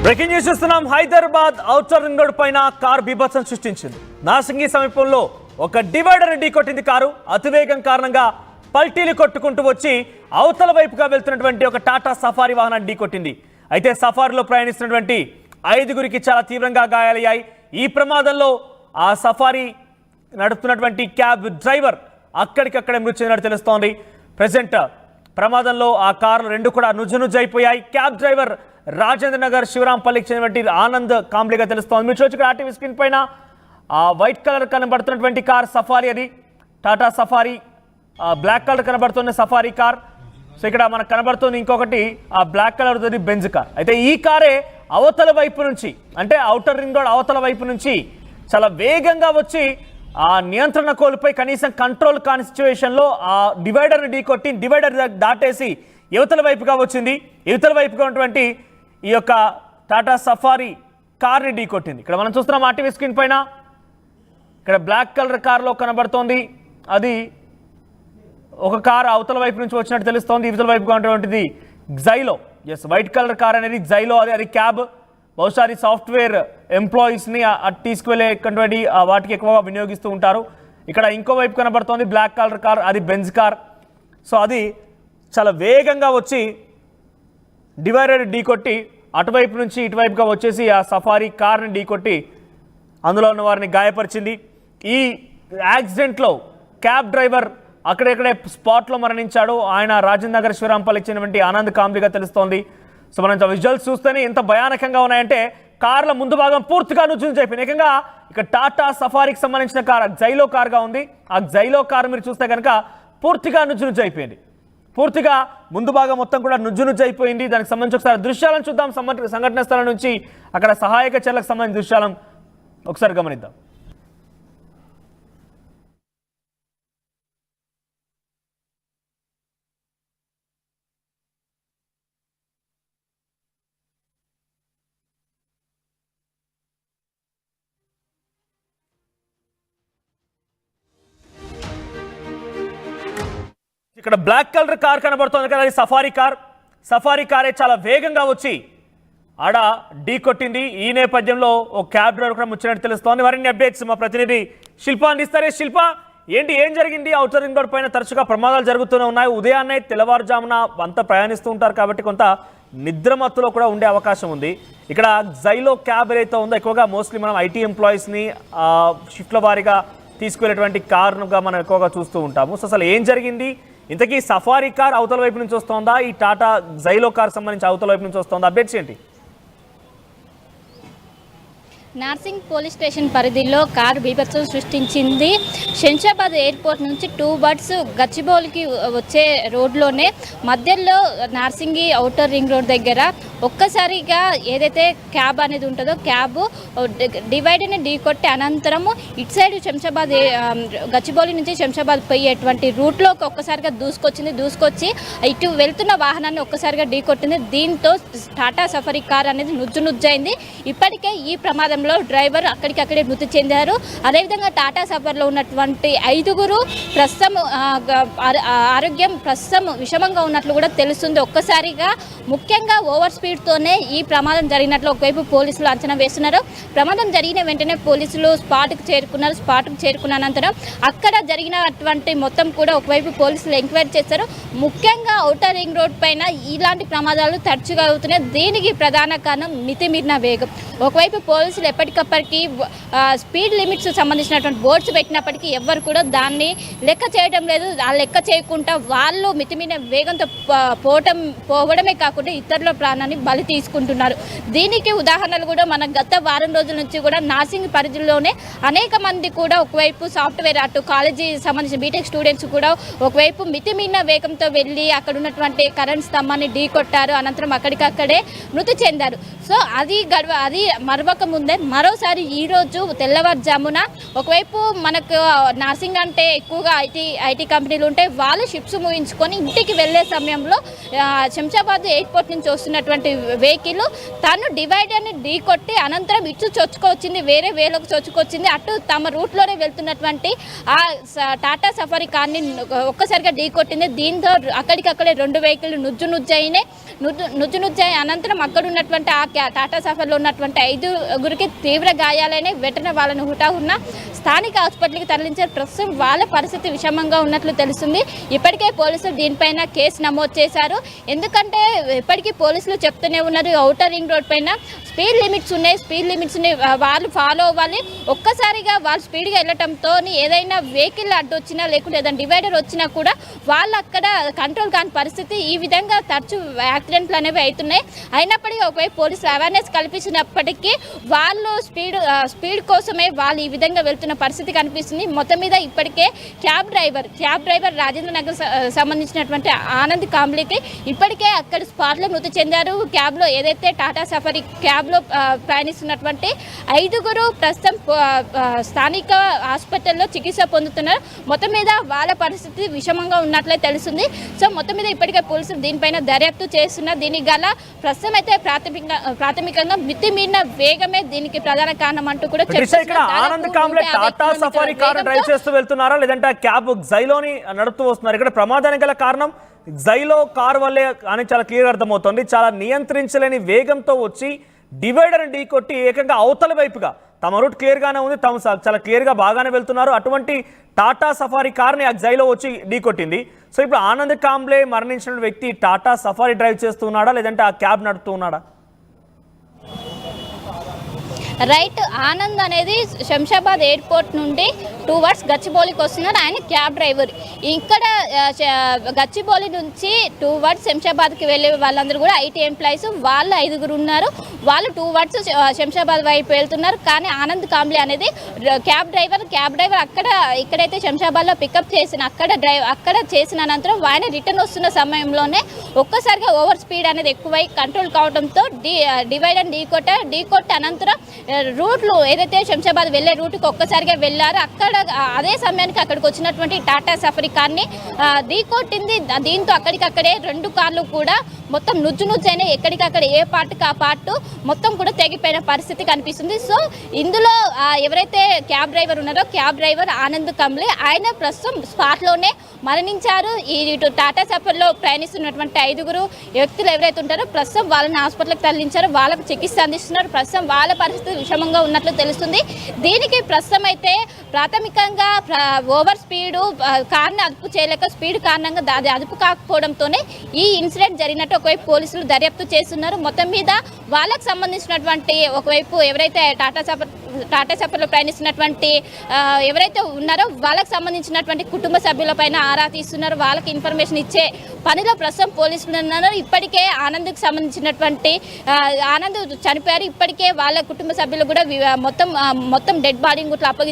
Breaking news చూస్తున్నాం. Hyderabad outer ring road పైన car బీభత్సం సృష్టించింది. నార్సింగి సమీపంలో ఒక డివైడర్ ఢీకొట్టింది. కారు అతివేగం కారణంగా పల్టీలు కొట్టుకుంటూ వచ్చి అవతల వైపుగా వెళ్తున్నటువంటి ఒక టాటా సఫారీ వాహనాన్ని ఢీకొట్టింది. అయితే సఫారీలో ప్రయాణిస్తున్నటువంటి 5గురికి చాలా తీవ్రంగా గాయాలయ్యాయి. ఈ ప్రమాదంలో ఆ సఫారీ నడుపుతున్నటువంటి క్యాబ్ డ్రైవర్ అక్కడికక్కడే మృతి చెందినట్టు తెలుస్తోంది. ప్రెసెంట్ ప్రమాదంలో ఆ కార్లు రెండు కూడా నుజ్జునుజ్జైపోయాయి. క్యాబ్ డ్రైవర్ రాజేంద్ర నగర్ శివరాంపల్లికి చెందినటువంటి ఆనంద్ కాంబ్లీగా తెలుస్తోంది. మీరు చూసి ఆర్టీవీ స్క్రీన్ పైన ఆ వైట్ కలర్ కనబడుతున్నటువంటి కార్ సఫారీ, అది టాటా సఫారీ. బ్లాక్ కలర్ కనబడుతున్న సఫారీ కార్. సో ఇక్కడ మనకు కనబడుతుంది ఇంకొకటి ఆ బ్లాక్ కలర్ బెంజ్ కార్. అయితే ఈ కారే అవతల వైపు నుంచి, అంటే ఔటర్ రింగ్ రోడ్ అవతల వైపు నుంచి చాలా వేగంగా వచ్చి ఆ నియంత్రణ కోల్పోయి కనీసం కంట్రోల్ కాని సిచ్యువేషన్లో ఆ డివైడర్ని ఢీకొట్టి డివైడర్ దాటేసి యువతల వైపుగా వచ్చింది. యువతల వైపుగా ఉన్నటువంటి ఈ యొక్క టాటా సఫారీ కార్ని ఢీకొట్టింది. ఇక్కడ మనం చూస్తున్నాం ఆర్టీవీ స్క్రీన్ పైన. ఇక్కడ బ్లాక్ కలర్ కార్లో కనబడుతోంది. అది ఒక కార్ అవతల వైపు నుంచి వచ్చినట్టు తెలుస్తోంది. యువతల వైపుగా ఉన్నటువంటిది Xylo. Yes, white colour car అనేది జైలో. అది క్యాబ్. బహుశా అది సాఫ్ట్వేర్ ఎంప్లాయీస్ని తీసుకువెళ్ళేటువంటి వాటికి ఎక్కువగా వినియోగిస్తూ ఉంటారు. ఇక్కడ ఇంకో వైపు కనబడుతోంది బ్లాక్ కలర్ కార్, అది బెంజ్ కార్. సో అది చాలా వేగంగా వచ్చి డివైడర్ ఢీకొట్టి అటువైపు నుంచి ఇటువైపుగా వచ్చేసి ఆ సఫారీ కార్ని ఢీకొట్టి అందులో ఉన్న వారిని గాయపరిచింది. ఈ యాక్సిడెంట్లో క్యాబ్ డ్రైవర్ అక్కడెక్కడే స్పాట్లో మరణించాడు. ఆయన రాజేంద్ర నగర్ శివరాంపల్లికి చెందినటువంటి ఆనంద్ కాంబ్లీగా తెలుస్తోంది. సో మనం విజువల్స్ చూస్తేనే ఎంత భయానకంగా ఉన్నాయంటే కార్ల ముందు భాగం పూర్తిగా నుజ్జునుజ్జైపోయింది. ఏకంగా ఇక టాటా సఫారీకి సంబంధించిన కార్ జైలో కార్గా ఉంది. ఆ జైలో కార్ మీరు చూస్తే కనుక పూర్తిగా నుజ్జునుజ్జైపోయింది. పూర్తిగా ముందు భాగం మొత్తం కూడా నుజ్జునుజ్జైపోయింది. దానికి సంబంధించి ఒకసారి దృశ్యాలను చూద్దాం. సంఘటన స్థలం నుంచి అక్కడ సహాయక చర్యలకు సంబంధించిన దృశ్యాలను ఒకసారి గమనిద్దాం. ఇక్కడ బ్లాక్ కలర్ కార్ కనబడుతుంది కదా, అది సఫారీ కార్. సఫారీ కారే చాలా వేగంగా వచ్చి ఆడ ఢీకొట్టింది. ఈ నేపథ్యంలో ఓ క్యాబ్ డ్రైవర్ కూడా ముచ్చినట్టు తెలుస్తోంది. మరిన్ని అప్డేట్స్ మా ప్రతినిధి శిల్ప అందిస్తారే. శిల్ప, ఏం జరిగింది? ఔటర్ రింగ్ రోడ్ పైన తరచుగా ప్రమాదాలు జరుగుతూనే ఉన్నాయి. ఉదయాన్నే తెల్లవారుజామున అంతా ప్రయాణిస్తూ ఉంటారు కాబట్టి కొంత నిద్రమత్తులో కూడా ఉండే అవకాశం ఉంది. ఇక్కడ జైలో క్యాబ్ ఏదైతే ఉందో ఎక్కువగా మోస్ట్లీ మనం ఐటీ ఎంప్లాయీస్ని షిఫ్ట్ల వారీగా తీసుకువెళ్ళేటువంటి కార్నుగా మనం ఎక్కువగా చూస్తూ ఉంటాము. సో అసలు ఏం జరిగింది? ఇంతకీ సఫారీ కార్ అవతల వైపు నుంచి వస్తుందా, ఈ టాటా జైలో కార్ సంబంధించి అవతల వైపు నుంచి వస్తుందా? అప్డేట్స్ ఏంటి? నార్సింగ్ పోలీస్ స్టేషన్ పరిధిలో కారు బీభత్సం సృష్టించింది. శంషాబాద్ ఎయిర్పోర్ట్ నుంచి 2 బర్డ్స్ గచ్చిబౌలికి వచ్చే రోడ్లోనే మధ్యలో నార్సింగి ఔటర్ రింగ్ రోడ్ దగ్గర ఒక్కసారిగా ఏదైతే క్యాబ్ అనేది ఉంటుందో క్యాబ్ డివైడర్ని ఢీకొట్టి అనంతరము ఇటు సైడ్ శంషాబాద్ గచ్చిబౌలి నుంచి శంషాబాద్ పోయేటువంటి రూట్లోకి ఒక్కసారిగా దూసుకొచ్చి ఇటు వెళ్తున్న వాహనాన్ని ఒక్కసారిగా ఢీకొట్టింది. దీంతో టాటా సఫారీ కార్ అనేది నుజ్జైంది. ఇప్పటికే ఈ ప్రమాదంలో డ్రైవర్ అక్కడికక్కడే మృతి చెందారు. అదేవిధంగా టాటా సఫారీలో ఉన్నటువంటి 5గురు ప్రస్తుతం ఆరోగ్యం విషమంగా ఉన్నట్లు కూడా తెలుస్తుంది. ఒక్కసారిగా ముఖ్యంగా ఓవర్ స్పీడ్తోనే ఈ ప్రమాదం జరిగినట్లు ఒకవైపు పోలీసులు అంచనా వేస్తున్నారు. ప్రమాదం జరిగిన వెంటనే పోలీసులు స్పాట్కు చేరుకున్న అనంతరం అక్కడ జరిగినటువంటి మొత్తం కూడా ఒకవైపు పోలీసులు ఎంక్వైరీ చేస్తారు. ముఖ్యంగా ఔటర్ రింగ్ రోడ్ పైన ఇలాంటి ప్రమాదాలు తరచుగా అవుతున్నాయి. దీనికి ప్రధాన కారణం మితిమీరిన వేగం. ఒకవైపు పోలీసులు ఎప్పటికప్పటికీ స్పీడ్ లిమిట్స్ సంబంధించినటువంటి బోర్డ్స్ పెట్టినప్పటికీ ఎవ్వరు కూడా దాన్ని లెక్క చేయడం లేదు. ఆ లెక్క చేయకుండా వాళ్ళు మితిమీరిన వేగంతో పోవడమే కాకుండా ఇతరుల ప్రాణాన్ని బలి తీసుకుంటున్నారు. దీనికి ఉదాహరణలు కూడా మన గత వారం రోజుల నుంచి కూడా నార్సింగ్ పరిధిలోనే అనేక మంది కూడా ఒకవైపు సాఫ్ట్వేర్ అటు కాలేజీ సంబంధించిన బీటెక్ స్టూడెంట్స్ కూడా ఒకవైపు మితిమీరిన వేగంతో వెళ్ళి అక్కడ ఉన్నటువంటి కరెంట్ స్తంభాన్ని ఢీకొట్టారు. అనంతరం అక్కడికక్కడే మృతి చెందారు. సో అది మరవక ముందే మరోసారి ఈరోజు తెల్లవారుజామున ఒకవైపు మనకు నర్సింగ్ అంటే ఎక్కువగా ఐటీ కంపెనీలు ఉంటాయి, వాళ్ళు షిప్స్ ముగించుకొని ఇంటికి వెళ్ళే సమయంలో శంషాబాద్ ఎయిర్పోర్ట్ నుంచి వస్తున్నటువంటి వెహికల్ తను డివైడర్ని ఢీకొట్టి అనంతరం ఇటు చొచ్చుకొచ్చింది, వేరే వేలోకి చొచ్చుకొచ్చింది. అటు తమ రూట్లోనే వెళ్తున్నటువంటి ఆ టాటా సఫారీ కార్ని ఒక్కసారిగా ఢీకొట్టింది. దీంతో అక్కడికక్కడే 2 వెహికల్ నుజ్జునుజ్జాయి అనంతరం అక్కడ ఉన్నటువంటి ఆ టాటా సఫారీలో ఉన్నటువంటి 5గురికి తీవ్ర గాయాలైన వెంటనే వాళ్ళని హుటాహున్న స్థానిక హాస్పిటల్కి తరలించారు. ప్రస్తుతం వాళ్ళ పరిస్థితి విషమంగా ఉన్నట్లు తెలుస్తుంది. ఇప్పటికే పోలీసులు దీనిపైన కేసు నమోదు చేశారు. ఎందుకంటే ఇప్పటికీ పోలీసులు చెప్తూనే ఉన్నారు, ఔటర్ రింగ్ రోడ్ పైన స్పీడ్ లిమిట్స్ ఉన్నాయి, వాళ్ళు ఫాలో అవ్వాలి. ఒక్కసారిగా వాళ్ళు స్పీడ్గా వెళ్ళటంతో ఏదైనా వెహికల్ అడ్డొచ్చినా లేకుంటే ఏదైనా డివైడర్ వచ్చినా కూడా వాళ్ళు అక్కడ కంట్రోల్ కాని పరిస్థితి. ఈ విధంగా తరచూ యాక్సిడెంట్లు అనేవి అవుతున్నాయి. అయినప్పటికీ ఒకవైపు పోలీసులు అవేర్నెస్ కల్పించినప్పటికీ వాళ్ళు స్పీడ్ కోసమే వాళ్ళు ఈ విధంగా వెళ్తున్న పరిస్థితి కనిపిస్తుంది. మొత్తం మీద ఇప్పటికే క్యాబ్ డ్రైవర్ రాజేంద్ర నగర్ సంబంధించినటువంటి ఆనంద్ కాంబ్లీకి ఇప్పటికే అక్కడ స్పాట్లో మృతి చెందారు. క్యాబ్లో ఏదైతే టాటా సఫారీ క్యాబ్లో ప్రయాణిస్తున్నటువంటి 5గురు ప్రస్తుతం స్థానిక హాస్పిటల్లో చికిత్స పొందుతున్నారు. మొత్తం మీద వాళ్ళ పరిస్థితి విషమంగా ఉన్నట్లే తెలుస్తుంది. సో మొత్తం మీద ఇప్పటికే పోలీసులు దీనిపైన దర్యాప్తు చేస్తున్నారు. దీనికి గల ప్రస్తుతం అయితే ప్రాథమికంగా మితిమీరిన వేగమే దీనికి ప్రధాన కారణం అంటూ కూడా టాటా సఫారీ కారు డ్రైవ్ చేస్తూ వెళ్తున్నారా లేదంటే ఆ క్యాబ్ జైలోని నడుపుతూ వస్తున్నారు? ఇక్కడ ప్రమాదానికి గల కారణం జైలో కారు వల్లే అని చాలా క్లియర్ అర్థమవుతుంది. చాలా నియంత్రించలేని వేగంతో వచ్చి డివైడర్ ఢీకొట్టి ఏకంగా అవతల వైపుగా తమ రూట్ క్లియర్ గానే ఉంది, తమ చాలా క్లియర్ గా బాగానే వెళ్తున్నారు. అటువంటి టాటా సఫారీ కార్ని ఆ జైలో వచ్చి ఢీకొట్టింది. సో ఇప్పుడు ఆనంద్ కాంబ్లే మరణించిన వ్యక్తి టాటా సఫారీ డ్రైవ్ చేస్తున్నాడా లేదంటే ఆ క్యాబ్ నడుపుతూ ఉన్నాడా? రైట్, ఆనంద్ అనేది శంషాబాద్ ఎయిర్పోర్ట్ నుండి టువర్డ్స్ గచ్చిబౌలికి వస్తున్నారు. ఆయన క్యాబ్ డ్రైవర్. ఇక్కడ గచ్చిబౌలి నుంచి టువర్డ్స్ శంషాబాద్కి వెళ్ళే వాళ్ళందరూ కూడా ఐటీ ఎంప్లాయీస్. వాళ్ళు 5గురు ఉన్నారు. వాళ్ళు టువర్డ్స్ శంషాబాద్ వైపు వెళ్తున్నారు. కానీ ఆనంద్ కాంబ్లే అనేది క్యాబ్ డ్రైవర్ ఇక్కడైతే శంషాబాద్లో పికప్ చేసిన అక్కడ చేసిన అనంతరం ఆయన రిటర్న్ వస్తున్న సమయంలోనే ఒక్కసారిగా ఓవర్ స్పీడ్ అనేది ఎక్కువై కంట్రోల్ కావడంతో డివైడర్ ఢీకొట్టి అనంతరం రూట్లు ఏదైతే శంషాబాద్ వెళ్ళే రూట్కి ఒక్కసారిగా వెళ్ళారో అదే సమయానికి అక్కడికి వచ్చినటువంటి టాటా సఫారీ కార్ని ఢీకొట్టింది. దీంతో అక్కడికక్కడే 2 కార్లు కూడా మొత్తం నుజ్జునైనా ఎక్కడికక్కడ ఏ పార్ట్కి ఆ పార్ట్ మొత్తం కూడా తెగిపోయిన పరిస్థితి కనిపిస్తుంది. సో ఇందులో ఎవరైతే క్యాబ్ డ్రైవర్ ఉన్నారో క్యాబ్ డ్రైవర్ ఆనంద్ కాంబ్లే ఆయన ప్రస్తుతం స్పాట్లోనే మరణించారు. ఇటు టాటా సఫారీలో ప్రయాణిస్తున్నటువంటి 5గురు వ్యక్తులు ఎవరైతే ఉంటారో ప్రస్తుతం వాళ్ళని హాస్పిటల్కి తరలించారు. వాళ్ళకు చికిత్స అందిస్తున్నారు. ప్రస్తుతం వాళ్ళ పరిస్థితి విషమంగా ఉన్నట్లు తెలుస్తుంది. దీనికి ప్రస్తుతం అయితే ప్రాథమికంగా ఓవర్ స్పీడు కార్ని అదుపు చేయలేక స్పీడ్ కారణంగా అది అదుపు కాకపోవడంతోనే ఈ ఇన్సిడెంట్ జరిగినట్టు ఒకవైపు పోలీసులు దర్యాప్తు చేస్తున్నారు. మొత్తం మీద వాళ్ళకు సంబంధించినటువంటి ఒకవైపు ఎవరైతే టాటా సఫారీలో ప్రయాణిస్తున్నటువంటి ఎవరైతే ఉన్నారో వాళ్ళకు సంబంధించినటువంటి కుటుంబ సభ్యులపైన ఆరా తీస్తున్నారు. వాళ్ళకి ఇన్ఫర్మేషన్ ఇచ్చే పనిలో ప్రస్తుతం పోలీసులు ఉన్నారు. ఇప్పటికే ఆనంద్కి సంబంధించినటువంటి ఆనంద్ చనిపోయారు. ఇప్పటికే వాళ్ళ కుటుంబ సభ్యులు కూడా మొత్తం డెడ్ బాడీని కూడా అప్పగించారు.